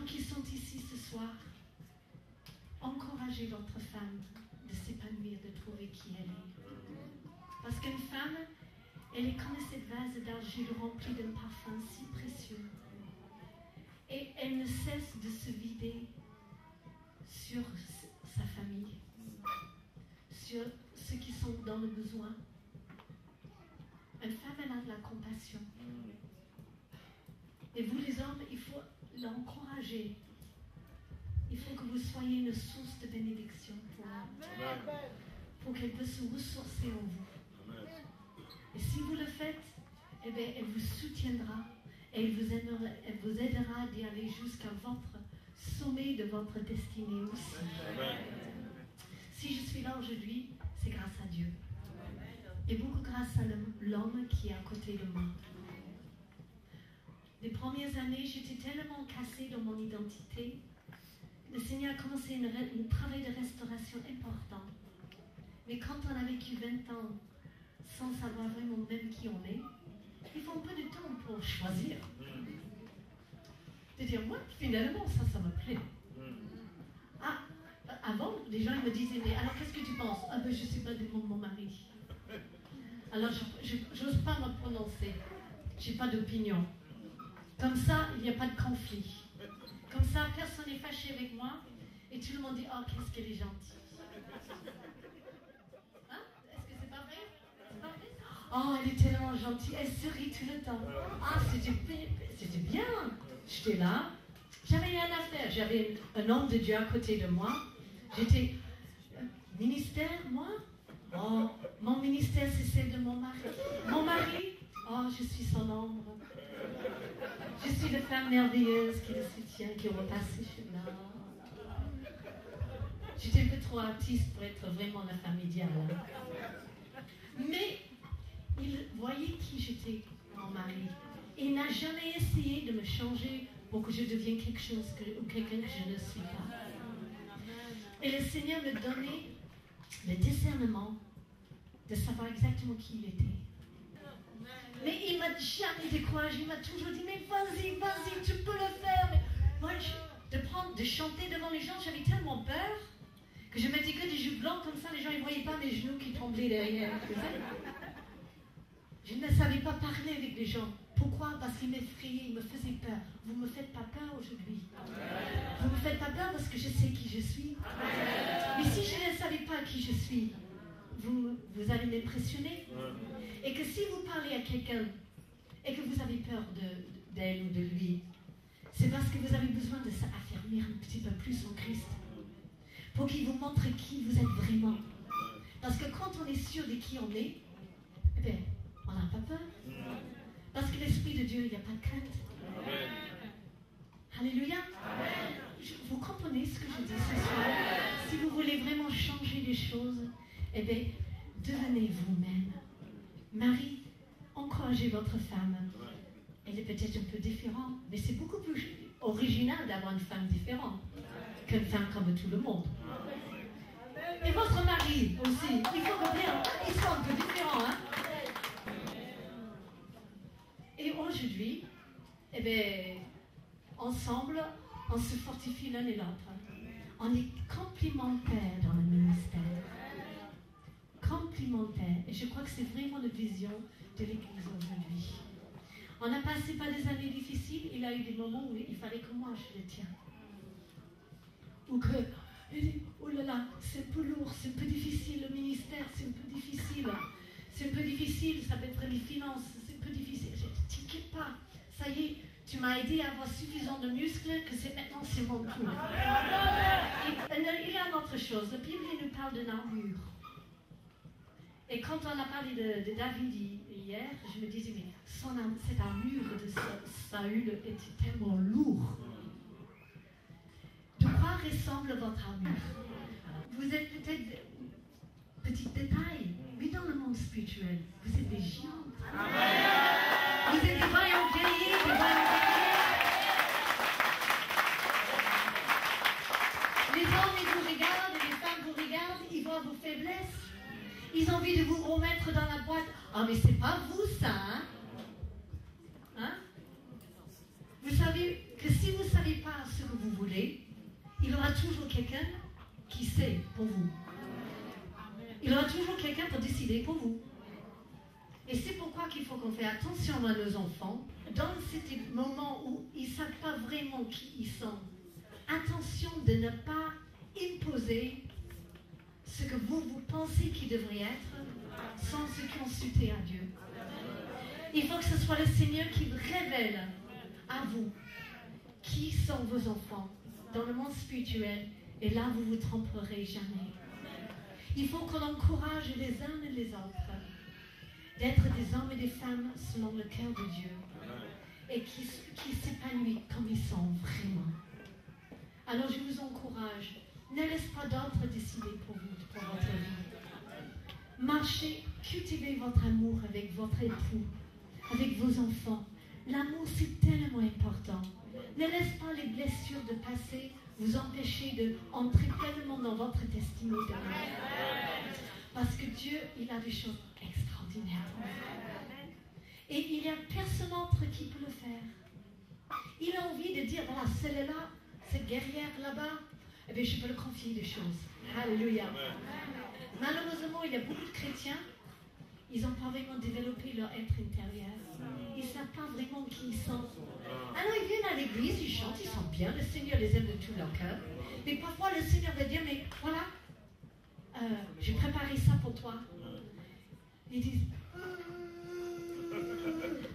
hommes qui sont ici ce soir, encouragez votre femme de s'épanouir, de trouver qui elle est. Parce qu'une femme, elle est comme cette vase d'argile remplie d'un parfum si précieux. Et elle ne cesse de se vider sur sa famille, sur ceux qui sont dans le besoin. Une femme, elle a de la compassion. Et vous les hommes, il faut l'encourager. Il faut que vous soyez une source de bénédiction pour elle, pour qu'elle puisse se ressourcer en vous. Et si vous le faites, eh bien, elle vous soutiendra et elle vous aidera d'y aller jusqu'à votre sommet de votre destinée aussi. Si je suis là aujourd'hui, c'est grâce à Dieu. Et beaucoup grâce à l'homme qui est à côté de moi. Les premières années, j'étais tellement cassée dans mon identité. Le Seigneur a commencé un travail de restauration important. Mais quand on a vécu 20 ans sans savoir vraiment même qui on est, il faut un peu de temps pour choisir. De dire, moi, finalement, ça me plaît. Ah, avant, les gens ils me disaient, mais alors qu'est-ce que tu penses? Ah ben, je ne sais pas du mon mari. Alors, je n'ose pas me prononcer. Je n'ai pas d'opinion. Comme ça, il n'y a pas de conflit. Comme ça, personne n'est fâché avec moi. Et tout le monde dit, oh, qu'est-ce qu'elle est gentille. Hein? Est-ce que c'est pas vrai? C'est pas vrai? Oh, elle est tellement gentille. Elle sourit tout le temps. Ah, c'était bien. J'étais là. J'avais rien à faire. J'avais un homme de Dieu à côté de moi. J'étais... ministère, moi? Oh, mon ministère, c'est celle de mon mari. Mon mari? Oh, je suis son ombre. Je suis la femme merveilleuse qui le soutient, qui repasse ces chemins. J'étais un peu trop artiste pour être vraiment la femme idéale. Mais il voyait qui j'étais, mon mari. Il n'a jamais essayé de me changer pour que je devienne quelque chose ou quelqu'un que je ne suis pas. Et le Seigneur me donnait le discernement de savoir exactement qui il était. Mais il m'a jamais découragé, il m'a toujours dit, mais vas-y, tu peux le faire. Mais moi, de chanter devant les gens, j'avais tellement peur que je mettais que des jupes blancs comme ça, les gens ne voyaient pas mes genoux qui tremblaient derrière. Je ne savais pas parler avec les gens. Pourquoi? Parce qu'ils m'effrayaient, ils me faisaient peur. Vous ne me faites pas peur aujourd'hui. Vous ne me faites pas peur parce que je sais qui je suis. Mais si je ne savais pas qui je suis, vous allez m'impressionner. Et que si vous parlez à quelqu'un et que vous avez peur d'elle ou de lui, c'est parce que vous avez besoin de s'affermir un petit peu plus en Christ. Pour qu'il vous montre qui vous êtes vraiment. Parce que quand on est sûr de qui on est, eh bien, on n'a pas peur. Parce que l'Esprit de Dieu, il n'y a pas de crainte. Amen. Alléluia. Amen. Vous comprenez ce que je dis ce soir? Si vous voulez vraiment changer les choses, eh bien, devenez vous-même. Marie, encouragez votre femme. Elle est peut-être un peu différente, mais c'est beaucoup plus original d'avoir une femme différente qu'une femme comme tout le monde. Et votre mari aussi, il faut que bien, ils sont un peu différents, hein? Et aujourd'hui, eh bien, ensemble, on se fortifie l'un et l'autre. On est complémentaires dans le ministère. Complémentaires. Et je crois que c'est vraiment la vision de l'Église aujourd'hui. On a passé par des années difficiles. Il y a eu des moments où il fallait que moi je le tienne. Ou que, oh là là, c'est un peu lourd, c'est un peu difficile, le ministère, c'est un peu difficile. C'est un peu difficile, ça peut être les finances, c'est un peu difficile. Je ne t'inquiète pas, ça y est, tu m'as aidé à avoir suffisamment de muscles que maintenant c'est mon tour. Il y a une autre chose, la Bible nous parle d'une armure. Et quand on a parlé de David hier, je me disais, mais cette armure de Saül était tellement lourde. De quoi ressemble votre armure? Vous êtes peut-être petit détail, mais dans le monde spirituel, vous êtes des géants. Vous êtes des vaillants guerriers, des vaillants guerriers. Les hommes, ils vous regardent, et les femmes vous regardent, ils voient vos faiblesses. Ils ont envie de vous remettre dans la boîte. Ah, mais c'est pas vous, ça, hein? Hein? Vous savez que si vous ne savez pas ce que voulez, il y aura toujours quelqu'un qui sait pour vous. Il y aura toujours quelqu'un pour décider pour vous. Et c'est pourquoi qu'il faut qu'on fasse attention à nos enfants dans ces moments où ils ne savent pas vraiment qui ils sont. Attention de ne pas imposer ce que vous pensez qu'il devrait être sans se consulter à Dieu. Il faut que ce soit le Seigneur qui révèle à vous qui sont vos enfants dans le monde spirituel, et là vous ne vous tromperez jamais. Il faut qu'on encourage les uns et les autres d'être des hommes et des femmes selon le cœur de Dieu et qui s'épanouissent comme ils sont vraiment. Alors je vous encourage, ne laissez pas d'autres décider pour vous, pour votre vie. Marchez, cultivez votre amour avec votre époux, avec vos enfants. L'amour, c'est tellement important. Ne laissez pas les blessures de passé vous empêcher d'entrer pleinement dans votre destinée demain. Parce que Dieu, il a des choses extraordinaires. Et il n'y a personne d'autre qui peut le faire. Il a envie de dire, voilà, celle-là, cette guerrière là-bas, eh bien, je peux le confier des choses. Alléluia. Malheureusement, il y a beaucoup de chrétiens, ils n'ont pas vraiment développé leur être intérieur. Ils ne savent pas vraiment qui ils sont. Alors ils viennent à l'église, ils chantent, ils sont bien, le Seigneur les aime de tout leur cœur. Mais parfois le Seigneur va dire, mais voilà, j'ai préparé ça pour toi. Ils disent,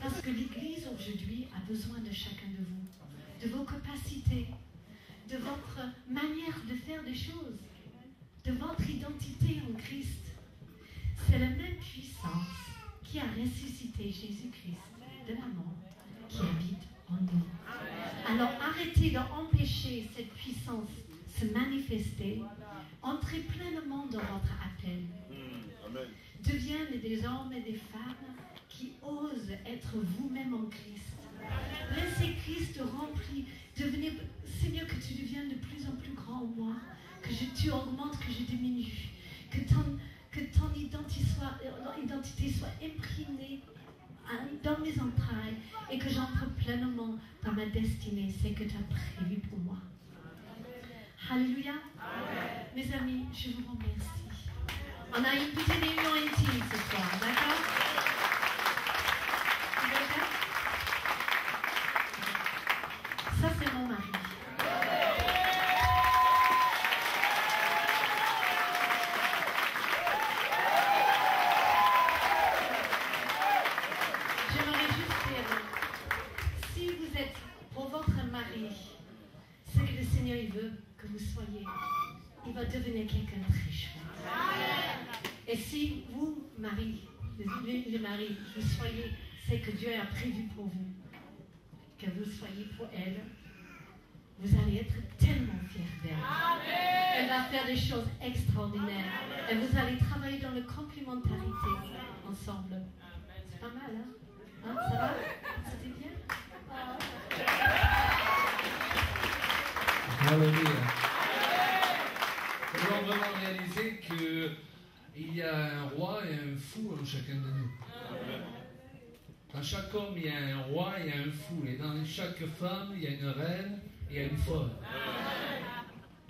parce que l'église aujourd'hui a besoin de chacun de vous, de vos capacités, de votre manière de faire des choses, de votre identité en Christ. C'est la même puissance qui a ressuscité Jésus-Christ de la mort, qui habite en nous. Alors arrêtez d'empêcher cette puissance se manifester. Entrez pleinement dans votre appel. Deviennent des hommes et des femmes qui osent être vous-même en Christ. Laissez Christ remplir. Devenez, Seigneur, que tu deviennes de plus en plus grand en moi, que tu augmentes, que je diminue, que ton identité soit imprimée dans mes entrailles et que j'entre pleinement dans ma destinée, c'est que tu as prévu pour moi. Alléluia. Mes amis, je vous remercie. On a une petite réunion intime ce soir, d'accord? Ça, c'est mon mari. J'aimerais juste dire, si vous êtes pour votre mari, ce que le Seigneur il veut que vous soyez, il va devenir quelqu'un de très chouette. Et si vous, mari, le mari, vous soyez ce que Dieu a prévu pour vous, que vous soyez pour elle, vous allez être tellement fiers d'elle. Elle va faire des choses extraordinaires. Et vous allez travailler dans la complémentarité ensemble. C'est pas mal, hein? Ça va? C'était bien? Alléluia. Nous devons vraiment réaliser qu'il y a un roi et un fou en chacun de nous. Dans chaque homme, il y a un roi et un fou. Et dans chaque femme, il y a une reine et il y a une folle.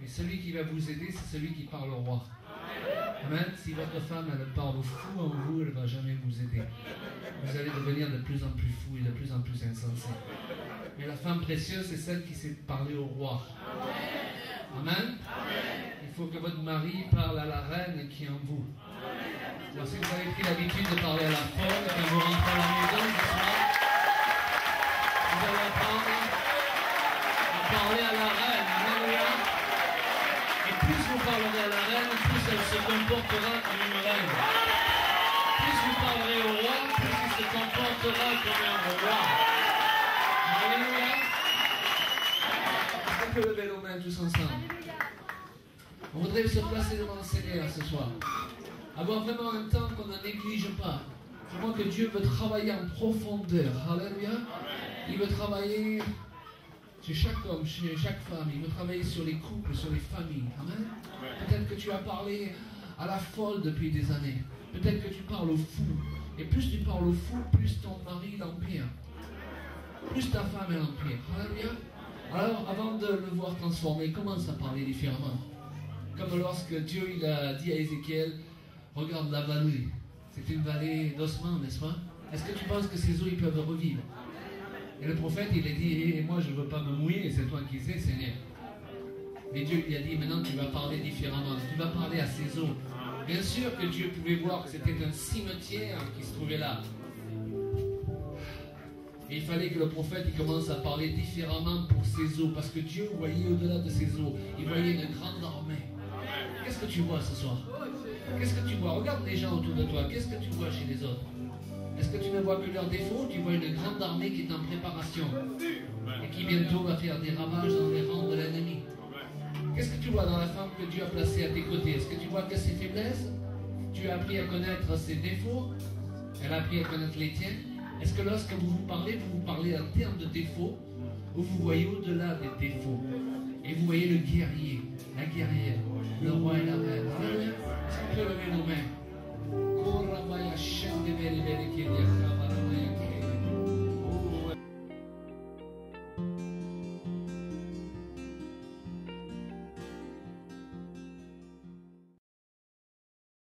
Et celui qui va vous aider, c'est celui qui parle au roi. Amen. Si votre femme, elle parle au fou en vous, elle ne va jamais vous aider. Vous allez devenir de plus en plus fou et de plus en plus insensé. Mais la femme précieuse, c'est celle qui sait parler au roi. Amen. Il faut que votre mari parle à la reine qui est en vous. Alors, si vous avez pris l'habitude de parler à la folle, quand vous rentrez à la maison ce soir, vous allez apprendre à parler à la reine. Alléluia. Et plus vous parlerez à la reine, plus elle se comportera comme une reine. Plus vous parlerez au roi, plus il se comportera comme un roi. Alléluia. On peut lever nos mains tous ensemble. On voudrait se placer devant le Seigneur ce soir. Avoir vraiment un temps qu'on ne néglige pas. Je crois que Dieu veut travailler en profondeur. Alléluia. Il veut travailler chez chaque homme, chez chaque femme. Il veut travailler sur les couples, sur les familles. Amen. Peut-être que tu as parlé à la folle depuis des années. Peut-être que tu parles au fou. Et plus tu parles au fou, plus ton mari l'empire. Plus ta femme est l'empire. Alléluia. Alors, avant de le voir transformer, commence à parler différemment. Comme lorsque Dieu il a dit à Ézéchiel, regarde la vallée. C'est une vallée d'ossements, n'est-ce pas? Est-ce que tu penses que ces eaux ils peuvent revivre? Et le prophète il a dit, moi je ne veux pas me mouiller, c'est toi qui sais, Seigneur. Mais Dieu lui a dit, maintenant tu vas parler différemment, tu vas parler à ces eaux. Bien sûr que Dieu pouvait voir que c'était un cimetière qui se trouvait là. Et il fallait que le prophète il commence à parler différemment pour ces eaux, parce que Dieu voyait au-delà de ces eaux, il voyait une grande armée. Qu'est-ce que tu vois ce soir? Qu'est-ce que tu vois? Regarde les gens autour de toi, qu'est-ce que tu vois chez les autres? Est-ce que tu ne vois que leurs défauts? Tu vois une grande armée qui est en préparation et qui bientôt va faire des ravages dans les rangs de l'ennemi. Qu'est-ce que tu vois dans la femme que Dieu a placée à tes côtés? Est-ce que tu vois que ses faiblesses? Tu as appris à connaître ses défauts? Elle a appris à connaître les tiens? Est-ce que lorsque vous parlez en termes de défauts, ou vous voyez au-delà des défauts? Et vous voyez le guerrier, la guerrière.